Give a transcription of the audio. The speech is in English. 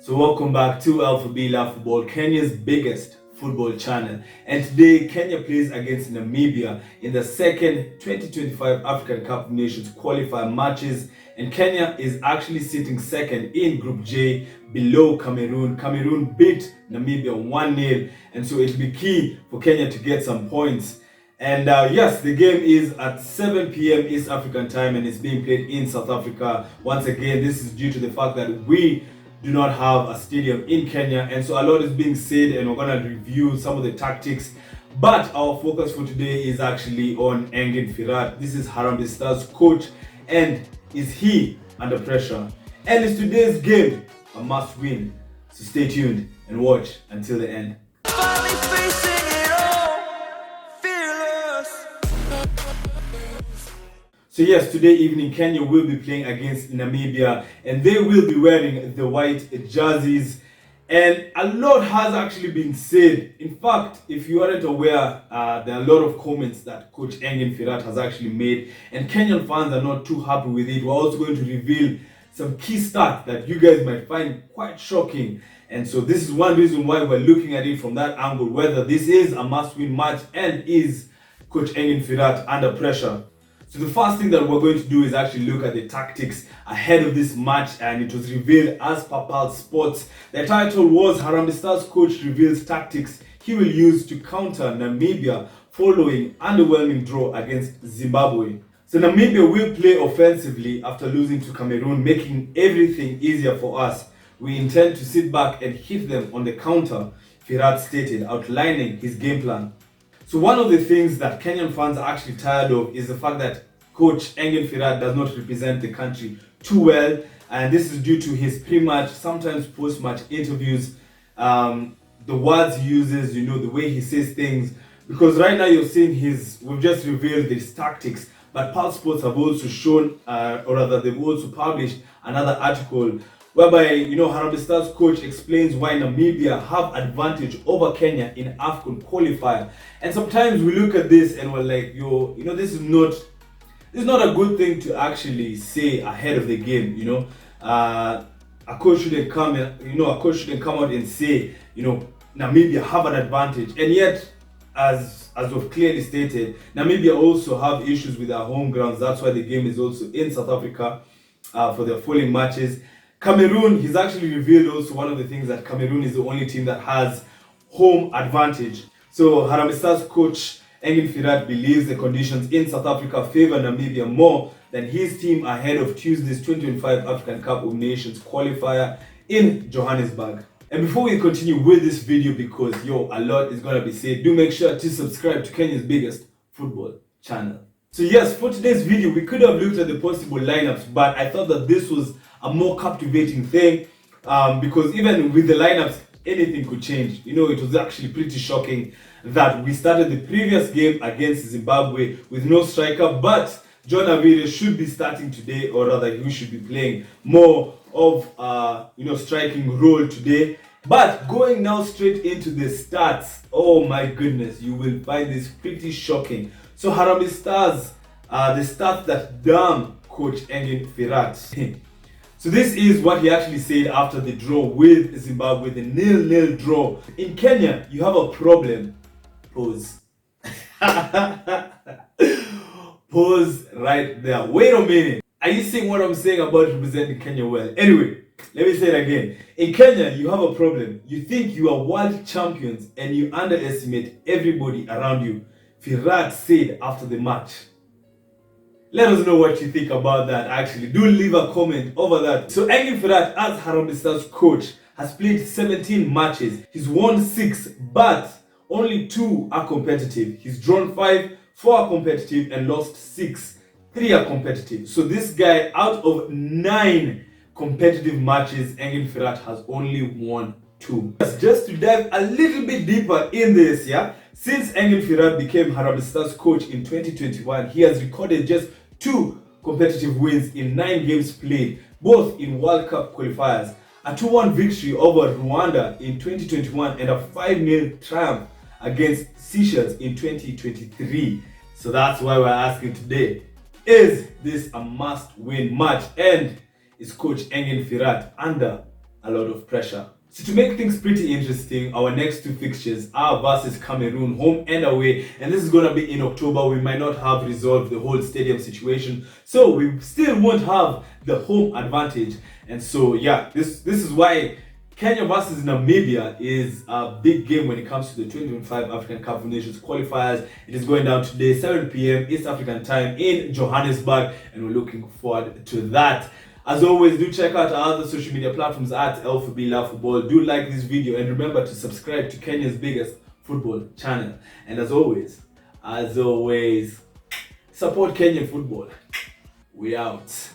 So welcome back to Alpha B Love Football, Kenya's biggest football channel. And today Kenya plays against Namibia in the second 2025 African Cup of Nations qualifier matches. And Kenya is actually sitting second in Group J below Cameroon. Cameroon beat Namibia 1-0, and so it'll be key for Kenya to get some points. And yes, the game is at 7 p.m. East African time and it's being played in South Africa. Once again, this is due to the fact that we do not have a stadium in Kenya, and so a lot is being said and we're going to review some of the tactics. But our focus for today is actually on Engin Firat. This is Harambee Stars coach, and is he under pressure? And is today's game a must win? So stay tuned and watch until the end. So yes, today evening Kenya will be playing against Namibia and they will be wearing the white jerseys, and a lot has actually been said. In fact, if you aren't aware, there are a lot of comments that Coach Engin Firat has actually made, and Kenyan fans are not too happy with it. We're also going to reveal some key stats that you guys might find quite shocking, and so this is one reason why we're looking at it from that angle, whether this is a must-win match and is Coach Engin Firat under pressure. So the first thing that we're going to do is actually look at the tactics ahead of this match, and it was revealed as per Pulse. The title was Harambee Stars coach reveals tactics he will use to counter Namibia following underwhelming draw against Zimbabwe. So Namibia will play offensively after losing to Cameroon, making everything easier for us. We intend to sit back and hit them on the counter, Firat stated, outlining his game plan. So one of the things that Kenyan fans are actually tired of is the fact that Coach Engin Firat does not represent the country too well, and this is due to his pre-match, sometimes post-match interviews, the words he uses, the way he says things. Because right now you're seeing we've just revealed his tactics, but Pulse Sports have also shown, or rather they've also published another article whereby, Harambee Stars coach explains why Namibia have advantage over Kenya in AFCON Qualifier. And sometimes we look at this and we're like, this is not a good thing to actually say ahead of the game. A coach shouldn't come out and say, Namibia have an advantage. And yet, as we've clearly stated, Namibia also have issues with their home grounds. That's why the game is also in South Africa for their following matches. Cameroon, he's actually revealed also one of the things that Cameroon is the only team that has home advantage. So Harambee Stars coach Engin Firat believes the conditions in South Africa favor Namibia more than his team ahead of Tuesday's 2025 African Cup of Nations qualifier in Johannesburg. And before we continue with this video, because a lot is gonna be said, do make sure to subscribe to Kenya's biggest football channel. So yes, for today's video, we could have looked at the possible lineups, but I thought that this was a more captivating thing, because even with the lineups, anything could change. It was actually pretty shocking that we started the previous game against Zimbabwe with no striker, but John Avire should be starting today, or rather he should be playing more of striking role today. But going now straight into the stats, oh my goodness, you will find this pretty shocking. So Harambee Stars, the stats that damn Coach Engin Firat. So this is what he actually said after the draw with Zimbabwe, the 0-0 draw. In Kenya, you have a problem. Pause. Pause right there. Wait a minute. Are you seeing what I'm saying about representing Kenya well? Anyway, let me say it again. In Kenya, you have a problem. You think you are world champions and you underestimate everybody around you, Firat said after the match. Let us know what you think about that. Actually, do leave a comment over that. So Engin Firat, as Harambee Stars coach, has played 17 matches. He's won 6, but only 2 are competitive. He's drawn 5, 4 are competitive, and lost 6. 3 are competitive. So this guy, out of 9 competitive matches, Engin Firat has only won 2. Just to dive a little bit deeper in this, since Engin Firat became Harambee Stars coach in 2021, he has recorded just 2 competitive wins in 9 games played, both in World Cup qualifiers. A 2-1 victory over Rwanda in 2021 and a 5-0 triumph against Seychelles in 2023. So that's why we're asking today, is this a must-win match? And is Coach Engin Firat under a lot of pressure. So to make things pretty interesting, our next two fixtures are versus Cameroon, home and away, and this is going to be in October. We might not have resolved the whole stadium situation, so we still won't have the home advantage. And so yeah, this is why Kenya versus Namibia is a big game when it comes to the 2025 African Cup of Nations qualifiers. It is going down today, 7 p.m. East African time in Johannesburg, and we're looking forward to that. As always, do check out our other social media platforms at L4B Love Football. Do like this video and remember to subscribe to Kenya's biggest football channel. And as always, support Kenyan football. We out.